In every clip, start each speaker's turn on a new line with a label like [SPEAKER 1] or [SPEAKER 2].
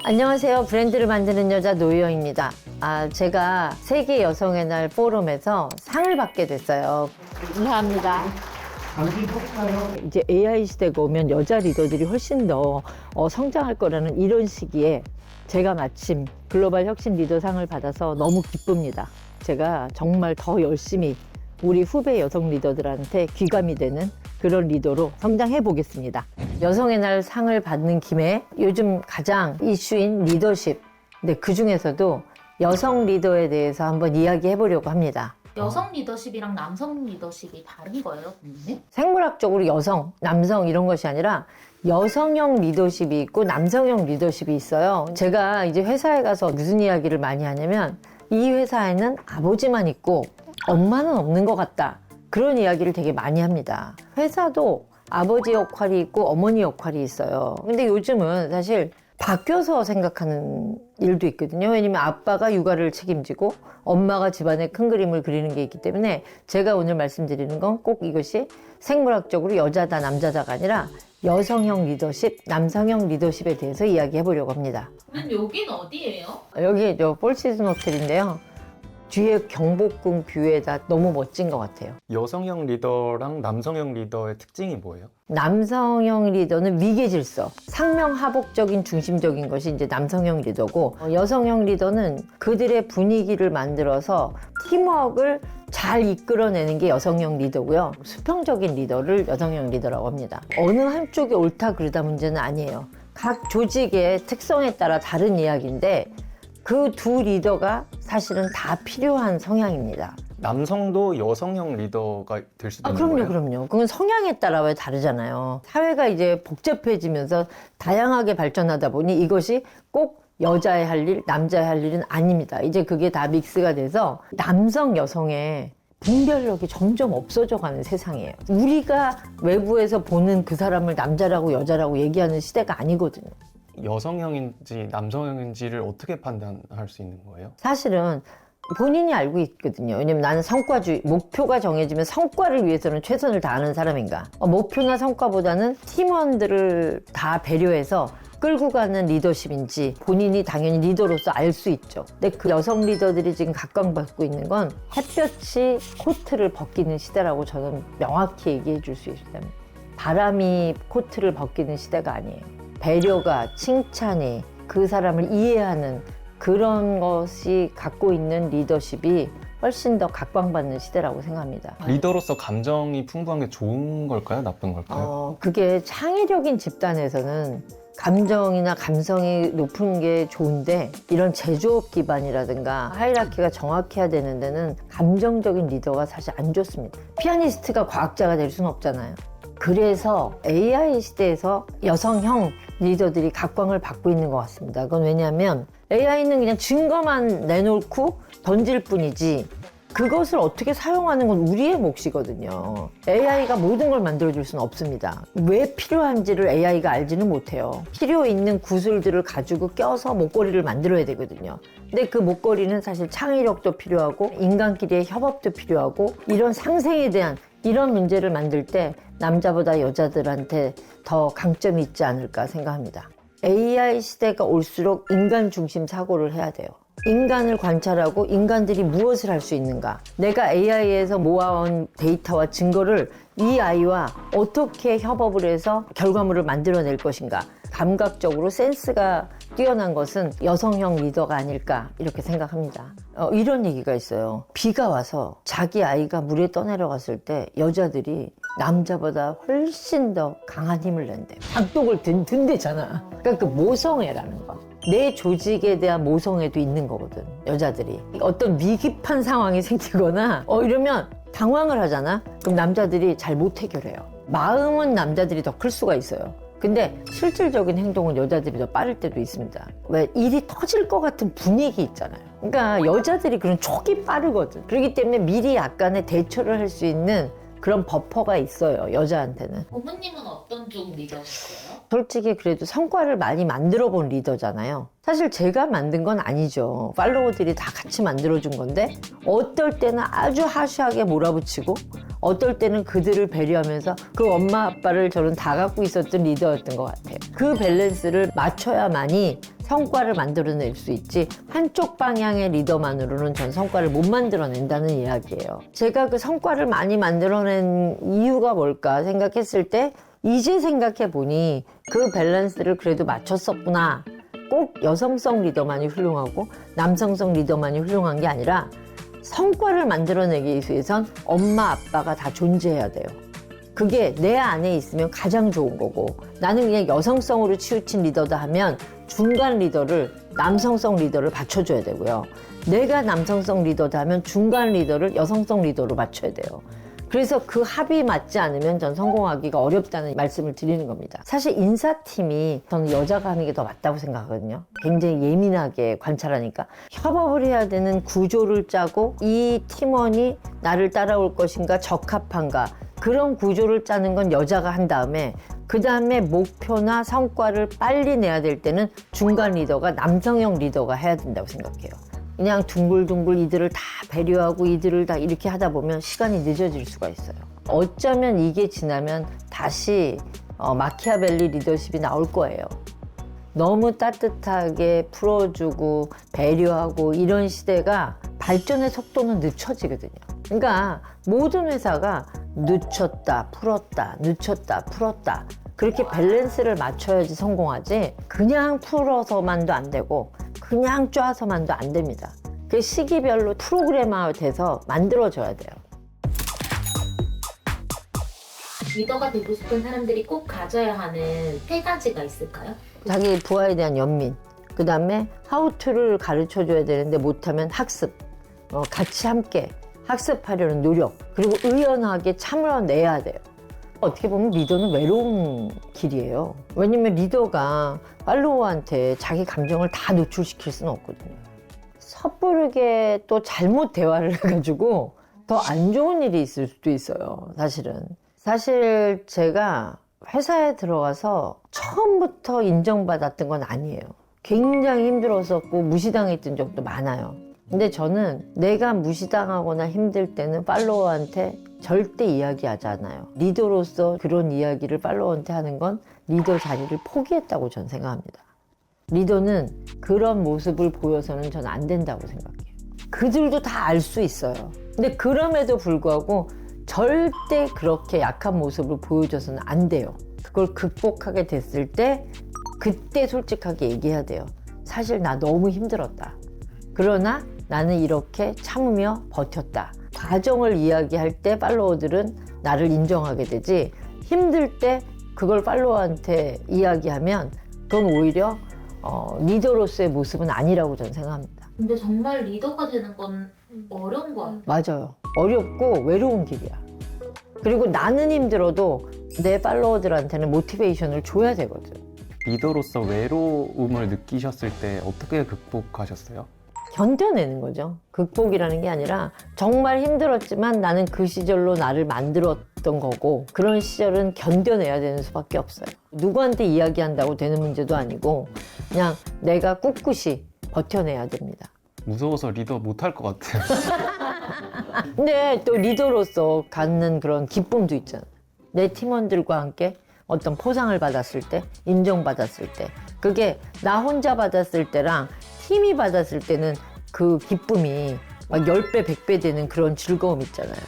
[SPEAKER 1] 안녕하세요. 브랜드를 만드는 여자 노희영입니다. 제가 세계 여성의 날 포럼에서 상을 받게 됐어요. 감사합니다. 이제 AI 시대가 오면 여자 리더들이 훨씬 더 성장할 거라는 이런 시기에 제가 마침 글로벌 혁신 리더상을 받아서 너무 기쁩니다. 제가 정말 더 열심히 우리 후배 여성 리더들한테 귀감이 되는 그런 리더로 성장해 보겠습니다. 여성의 날 상을 받는 김에 요즘 가장 이슈인 리더십. 근데 그 중에서도 여성 리더에 대해서 한번 이야기해 보려고 합니다.
[SPEAKER 2] 여성 리더십이랑 남성 리더십이 다른 거예요, 선생님?
[SPEAKER 1] 생물학적으로 여성, 남성 이런 것이 아니라 여성형 리더십이 있고 남성형 리더십이 있어요. 제가 이제 회사에 가서 무슨 이야기를 많이 하냐면 이 회사에는 아버지만 있고 엄마는 없는 것 같다. 그런 이야기를 되게 많이 합니다. 회사도 아버지 역할이 있고 어머니 역할이 있어요. 근데 요즘은 사실 바뀌어서 생각하는 일도 있거든요. 왜냐면 아빠가 육아를 책임지고 엄마가 집안의 큰 그림을 그리는 게 있기 때문에 제가 오늘 말씀드리는 건 꼭 이것이 생물학적으로 여자다 남자다가 아니라 여성형 리더십, 남성형 리더십에 대해서 이야기해 보려고 합니다.
[SPEAKER 2] 그럼 여긴 어디예요?
[SPEAKER 1] 여기 폴시즌 호텔인데요. 뒤에 경복궁 뷰에다 너무 멋진 것 같아요.
[SPEAKER 3] 여성형 리더랑 남성형 리더의 특징이 뭐예요?
[SPEAKER 1] 남성형 리더는 위계 질서, 상명하복적인 중심적인 것이 이제 남성형 리더고, 여성형 리더는 그들의 분위기를 만들어서 팀워크를 잘 이끌어내는 게 여성형 리더고요. 수평적인 리더를 여성형 리더라고 합니다. 어느 한쪽이 옳다 그르다 문제는 아니에요. 각 조직의 특성에 따라 다른 이야기인데 그 두 리더가 사실은 다 필요한 성향입니다.
[SPEAKER 3] 남성도 여성형 리더가 될 수도 있는 거예요?
[SPEAKER 1] 그럼요. 그건 성향에 따라 왜 다르잖아요. 사회가 이제 복잡해지면서 다양하게 발전하다 보니 이것이 꼭 여자의 할 일, 남자의 할 일은 아닙니다. 이제 그게 다 믹스가 돼서 남성, 여성의 분별력이 점점 없어져 가는 세상이에요. 우리가 외부에서 보는 그 사람을 남자라고 여자라고 얘기하는 시대가 아니거든요.
[SPEAKER 3] 여성형인지 남성형인지를 어떻게 판단할 수 있는 거예요?
[SPEAKER 1] 사실은 본인이 알고 있거든요. 왜냐면 나는 성과주의, 목표가 정해지면 성과를 위해서는 최선을 다하는 사람인가. 목표나 성과보다는 팀원들을 다 배려해서 끌고 가는 리더십인지 본인이 당연히 리더로서 알 수 있죠. 근데 그 여성 리더들이 지금 각광받고 있는 건 햇볕이 코트를 벗기는 시대라고 저는 명확히 얘기해 줄 수 있습니다. 바람이 코트를 벗기는 시대가 아니에요. 배려가, 칭찬이, 그 사람을 이해하는 그런 것이 갖고 있는 리더십이 훨씬 더 각광받는 시대라고 생각합니다.
[SPEAKER 3] 리더로서 감정이 풍부한 게 좋은 걸까요? 나쁜 걸까요?
[SPEAKER 1] 그게 창의력인 집단에서는 감정이나 감성이 높은 게 좋은데 이런 제조업 기반이라든가 하이라키가 정확해야 되는 데는 감정적인 리더가 사실 안 좋습니다. 피아니스트가 과학자가 될 수는 없잖아요. 그래서 AI 시대에서 여성형 리더들이 각광을 받고 있는 것 같습니다. 그건 왜냐하면 AI는 그냥 증거만 내놓고 던질 뿐이지 그것을 어떻게 사용하는 건 우리의 몫이거든요. AI가 모든 걸 만들어줄 수는 없습니다. 왜 필요한지를 AI가 알지는 못해요. 필요 있는 구슬들을 가지고 껴서 목걸이를 만들어야 되거든요. 근데 그 목걸이는 사실 창의력도 필요하고 인간끼리의 협업도 필요하고 이런 상생에 대한 이런 문제를 만들 때 남자보다 여자들한테 더 강점이 있지 않을까 생각합니다. AI 시대가 올수록 인간 중심 사고를 해야 돼요. 인간을 관찰하고 인간들이 무엇을 할 수 있는가. 내가 AI에서 모아온 데이터와 증거를 이 아이와 어떻게 협업을 해서 결과물을 만들어낼 것인가. 감각적으로 센스가 뛰어난 것은 여성형 리더가 아닐까 이렇게 생각합니다. 이런 얘기가 있어요. 비가 와서 자기 아이가 물에 떠내려갔을 때 여자들이 남자보다 훨씬 더 강한 힘을 낸대. 장독을 든대잖아. 그러니까 그 모성애라는 거. 내 조직에 대한 모성애도 있는 거거든, 여자들이. 어떤 위급한 상황이 생기거나 이러면 당황을 하잖아. 그럼 남자들이 잘 못 해결해요. 마음은 남자들이 더 클 수가 있어요. 근데 실질적인 행동은 여자들이 더 빠를 때도 있습니다. 왜? 일이 터질 것 같은 분위기 있잖아요. 그러니까 여자들이 그런 촉이 빠르거든. 그렇기 때문에 미리 약간의 대처를 할 수 있는 그런 버퍼가 있어요, 여자한테는.
[SPEAKER 2] 부모님은 어떤 쪽 리더셨어요?
[SPEAKER 1] 솔직히 그래도 성과를 많이 만들어 본 리더잖아요. 사실 제가 만든 건 아니죠. 팔로워들이 다 같이 만들어준 건데 어떨 때는 아주 하시하게 몰아붙이고 어떨 때는 그들을 배려하면서 그 엄마 아빠를 저는 다 갖고 있었던 리더였던 것 같아요. 그 밸런스를 맞춰야만이 성과를 만들어낼 수 있지 한쪽 방향의 리더만으로는 전 성과를 못 만들어낸다는 이야기예요. 제가 그 성과를 많이 만들어낸 이유가 뭘까 생각했을 때 이제 생각해 보니 그 밸런스를 그래도 맞췄었구나. 꼭 여성성 리더만이 훌륭하고 남성성 리더만이 훌륭한 게 아니라 성과를 만들어내기 위해선 엄마 아빠가 다 존재해야 돼요. 그게 내 안에 있으면 가장 좋은 거고, 나는 그냥 여성성으로 치우친 리더다 하면 중간 리더를, 남성성 리더를 받쳐줘야 되고요. 내가 남성성 리더다 하면 중간 리더를 여성성 리더로 맞춰야 돼요. 그래서 그 합이 맞지 않으면 전 성공하기가 어렵다는 말씀을 드리는 겁니다. 사실 인사팀이 저는 여자가 하는 게 더 맞다고 생각하거든요. 굉장히 예민하게 관찰하니까 협업을 해야 되는 구조를 짜고 이 팀원이 나를 따라올 것인가 적합한가 그런 구조를 짜는 건 여자가 한 다음에 그 다음에 목표나 성과를 빨리 내야 될 때는 중간 리더가 남성형 리더가 해야 된다고 생각해요. 그냥 둥글둥글 이들을 다 배려하고 이들을 다 이렇게 하다 보면 시간이 늦어질 수가 있어요. 어쩌면 이게 지나면 다시 마키아벨리 리더십이 나올 거예요. 너무 따뜻하게 풀어주고 배려하고 이런 시대가 발전의 속도는 늦춰지거든요. 그러니까 모든 회사가 늦췄다 풀었다 늦췄다 풀었다 그렇게 밸런스를 맞춰야지 성공하지 그냥 풀어서만도 안 되고 그냥 짜서만도 안 됩니다. 그 시기별로 프로그램화 돼서 만들어져야 돼요.
[SPEAKER 2] 리더가 되고 싶은 사람들이 꼭 가져야 하는 3가지가 있을까요?
[SPEAKER 1] 자기 부하에 대한 연민, 그 다음에 하우투를 가르쳐줘야 되는데 못하면 학습, 같이 함께 학습하려는 노력, 그리고 의연하게 참아내야 돼요. 어떻게 보면 리더는 외로운 길이에요. 왜냐면 리더가 팔로워한테 자기 감정을 다 노출시킬 수는 없거든요. 섣부르게 또 잘못 대화를 해가지고 더 안 좋은 일이 있을 수도 있어요, 사실은. 사실 제가 회사에 들어가서 처음부터 인정받았던 건 아니에요. 굉장히 힘들었었고 무시당했던 적도 많아요. 근데 저는 내가 무시당하거나 힘들 때는 팔로워한테 절대 이야기하지 않아요. 리더로서 그런 이야기를 팔로워한테 하는 건 리더 자리를 포기했다고 저는 생각합니다. 리더는 그런 모습을 보여서는 저는 안 된다고 생각해요. 그들도 다 알 수 있어요. 근데 그럼에도 불구하고 절대 그렇게 약한 모습을 보여줘서는 안 돼요. 그걸 극복하게 됐을 때 그때 솔직하게 얘기해야 돼요. 사실 나 너무 힘들었다. 그러나 나는 이렇게 참으며 버텼다. 과정을 이야기할 때 팔로워들은 나를 인정하게 되지, 힘들 때 그걸 팔로워한테 이야기하면 그건 오히려 리더로서의 모습은 아니라고 저는 생각합니다.
[SPEAKER 2] 근데 정말 리더가 되는 건 어려운 거 같아요.
[SPEAKER 1] 맞아요. 어렵고 외로운 길이야. 그리고 나는 힘들어도 내 팔로워들한테는 모티베이션을 줘야 되거든.
[SPEAKER 3] 리더로서 외로움을 느끼셨을 때 어떻게 극복하셨어요?
[SPEAKER 1] 견뎌내는 거죠. 극복이라는 게 아니라 정말 힘들었지만 나는 그 시절로 나를 만들었던 거고, 그런 시절은 견뎌내야 되는 수밖에 없어요. 누구한테 이야기한다고 되는 문제도 아니고 그냥 내가 꿋꿋이 버텨내야 됩니다.
[SPEAKER 3] 무서워서 리더 못할 것 같아요.
[SPEAKER 1] 근데 또 리더로서 갖는 그런 기쁨도 있잖아. 내 팀원들과 함께 어떤 포상을 받았을 때, 인정받았을 때, 그게 나 혼자 받았을 때랑 팀이 받았을 때는 그 기쁨이 막 10배, 100배 되는 그런 즐거움 있잖아요.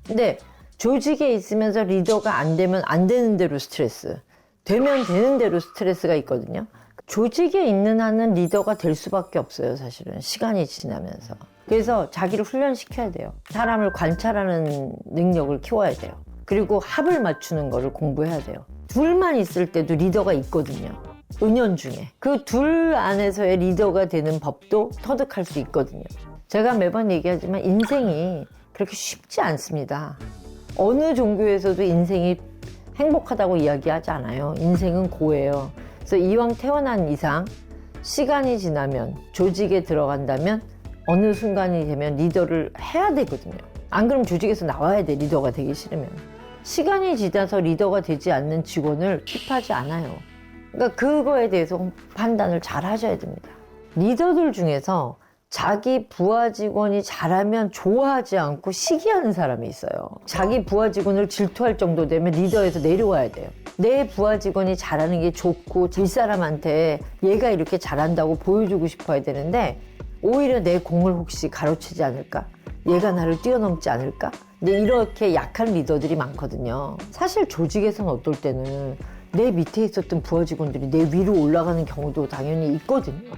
[SPEAKER 1] 근데 조직에 있으면서 리더가 안 되면 안 되는 대로 스트레스, 되면 되는 대로 스트레스가 있거든요. 조직에 있는 한은 리더가 될 수밖에 없어요, 사실은. 시간이 지나면서. 그래서 자기를 훈련시켜야 돼요. 사람을 관찰하는 능력을 키워야 돼요. 그리고 합을 맞추는 거를 공부해야 돼요. 둘만 있을 때도 리더가 있거든요. 은연중에. 그 둘 안에서의 리더가 되는 법도 터득할 수 있거든요. 제가 매번 얘기하지만 인생이 그렇게 쉽지 않습니다. 어느 종교에서도 인생이 행복하다고 이야기하지 않아요. 인생은 고예요. 그래서 이왕 태어난 이상 시간이 지나면, 조직에 들어간다면 어느 순간이 되면 리더를 해야 되거든요. 안 그러면 조직에서 나와야 돼, 리더가 되기 싫으면. 시간이 지나서 리더가 되지 않는 직원을 킵하지 않아요. 그러니까 그거에 대해서 판단을 잘 하셔야 됩니다. 리더들 중에서 자기 부하 직원이 잘하면 좋아하지 않고 시기하는 사람이 있어요. 자기 부하 직원을 질투할 정도 되면 리더에서 내려와야 돼요. 내 부하 직원이 잘하는 게 좋고 뒷사람한테 얘가 이렇게 잘한다고 보여주고 싶어야 되는데 오히려 내 공을 혹시 가로채지 않을까? 얘가 나를 뛰어넘지 않을까? 근데 이렇게 약한 리더들이 많거든요. 사실 조직에서는 어떨 때는 내 밑에 있었던 부하 직원들이 내 위로 올라가는 경우도 당연히 있거든요.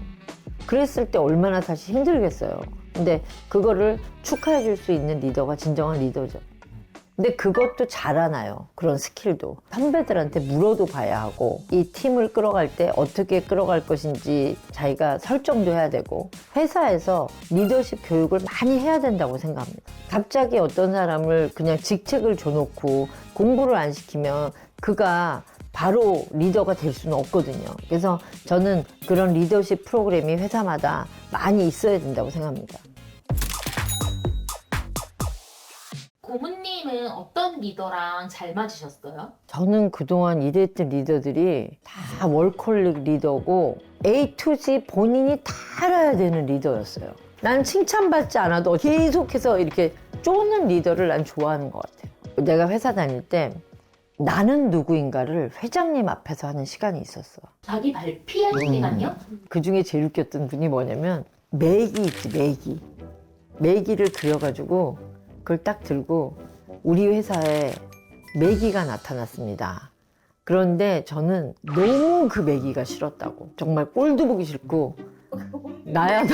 [SPEAKER 1] 그랬을 때 얼마나 사실 힘들겠어요. 근데 그거를 축하해 줄 수 있는 리더가 진정한 리더죠. 근데 그것도 잘하나요? 그런 스킬도. 선배들한테 물어도 봐야 하고 이 팀을 끌어갈 때 어떻게 끌어갈 것인지 자기가 설정도 해야 되고 회사에서 리더십 교육을 많이 해야 된다고 생각합니다. 갑자기 어떤 사람을 그냥 직책을 줘놓고 공부를 안 시키면 그가 바로 리더가 될 수는 없거든요. 그래서 저는 그런 리더십 프로그램이 회사마다 많이 있어야 된다고 생각합니다.
[SPEAKER 2] 고모님은 어떤 리더랑 잘 맞으셨어요?
[SPEAKER 1] 저는 그동안 일했던 리더들이 다 월콜릭 리더고 A to Z 본인이 다 알아야 되는 리더였어요. 난 칭찬받지 않아도 계속해서 이렇게 쪼는 리더를 난 좋아하는 것 같아요. 내가 회사 다닐 때 나는 누구인가를 회장님 앞에서 하는 시간이 있었어.
[SPEAKER 2] 자기 발피할 시간이요?
[SPEAKER 1] 그 중에 제일 웃겼던 분이 뭐냐면 매기 있지, 매기. 매기를 그려가지고 그걸 딱 들고 우리 회사에 매기가 나타났습니다. 그런데 저는 너무 그 매기가 싫었다고. 정말 꼴도 보기 싫고 나야 나.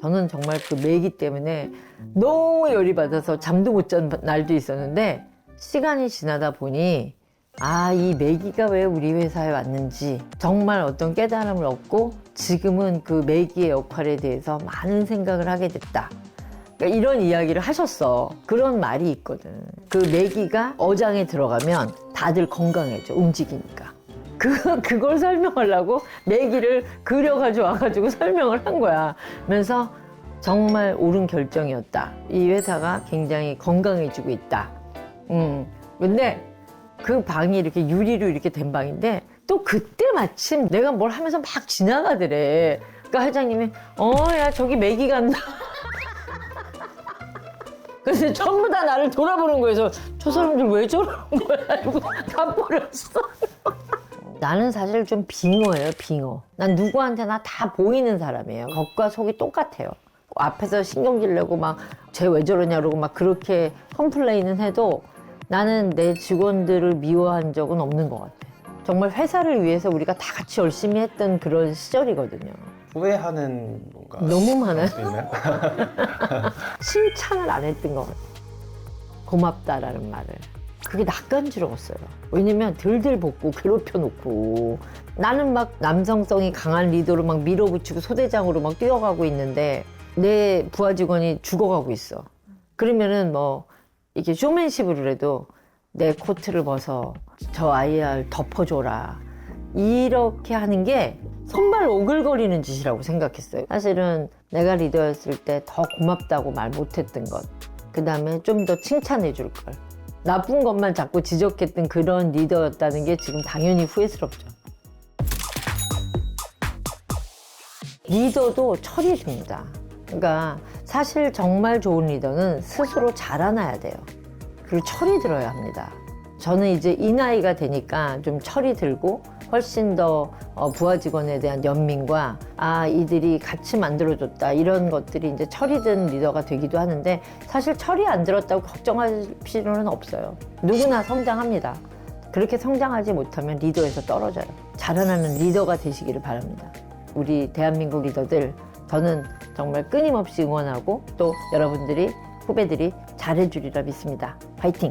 [SPEAKER 1] 저는 정말 그 매기 때문에 너무 열이 받아서 잠도 못 잔 날도 있었는데 시간이 지나다 보니 아, 이 매기가 왜 우리 회사에 왔는지 정말 어떤 깨달음을 얻고 지금은 그 매기의 역할에 대해서 많은 생각을 하게 됐다. 그러니까 이런 이야기를 하셨어. 그런 말이 있거든. 그 매기가 어장에 들어가면 다들 건강해져, 움직이니까. 그걸 설명하려고 매기를 그려가지고 와가지고 설명을 한 거야. 그러면서 정말 옳은 결정이었다. 이 회사가 굉장히 건강해지고 있다. 근데 그 방이 이렇게 유리로 이렇게 된 방인데 또 그때 마침 내가 뭘 하면서 막 지나가더래. 그러니까 회장님이 야 저기 매기 간다. 그래서 전부 다 나를 돌아보는 거예요. 그래서 저 사람들 왜 저러는 거야? 이러고 다 버렸어. 나는 사실 좀 빙어예요, 빙어. 난 누구한테나 다 보이는 사람이에요. 겉과 속이 똑같아요. 앞에서 신경질 내고 막 쟤 왜 저러냐 그러고 막 그렇게 컴플레인은 해도 나는 내 직원들을 미워한 적은 없는 것 같아. 정말 회사를 위해서 우리가 다 같이 열심히 했던 그런 시절이거든요.
[SPEAKER 3] 후회하는 뭔가
[SPEAKER 1] 너무 많아요.
[SPEAKER 3] 수 있나요?
[SPEAKER 1] 칭찬을 안 했던 것 같아. 고맙다라는 말을. 그게 낯간지러웠어요. 왜냐면 들들 볶고 괴롭혀놓고 나는 막 남성성이 강한 리더로 막 밀어붙이고 소대장으로 막 뛰어가고 있는데 내 부하 직원이 죽어가고 있어. 그러면은 뭐 이렇게 쇼맨십으로 해도 내 코트를 벗어 저 IR 덮어줘라 이렇게 하는 게 손발 오글거리는 짓이라고 생각했어요. 사실은 내가 리더였을 때 더 고맙다고 말 못했던 것, 그 다음에 좀 더 칭찬해 줄 걸, 나쁜 것만 자꾸 지적했던 그런 리더였다는 게 지금 당연히 후회스럽죠. 리더도 철이 듭니다. 그러니까 사실 정말 좋은 리더는 스스로 자라나야 돼요. 그리고 철이 들어야 합니다. 저는 이제 이 나이가 되니까 좀 철이 들고 훨씬 더 부하 직원에 대한 연민과 이들이 같이 만들어줬다 이런 것들이 이제 철이 든 리더가 되기도 하는데 사실 철이 안 들었다고 걱정할 필요는 없어요. 누구나 성장합니다. 그렇게 성장하지 못하면 리더에서 떨어져요. 자라나는 리더가 되시기를 바랍니다. 우리 대한민국 리더들 저는 정말 끊임없이 응원하고 또 여러분들이 후배들이 잘해주리라 믿습니다. 파이팅!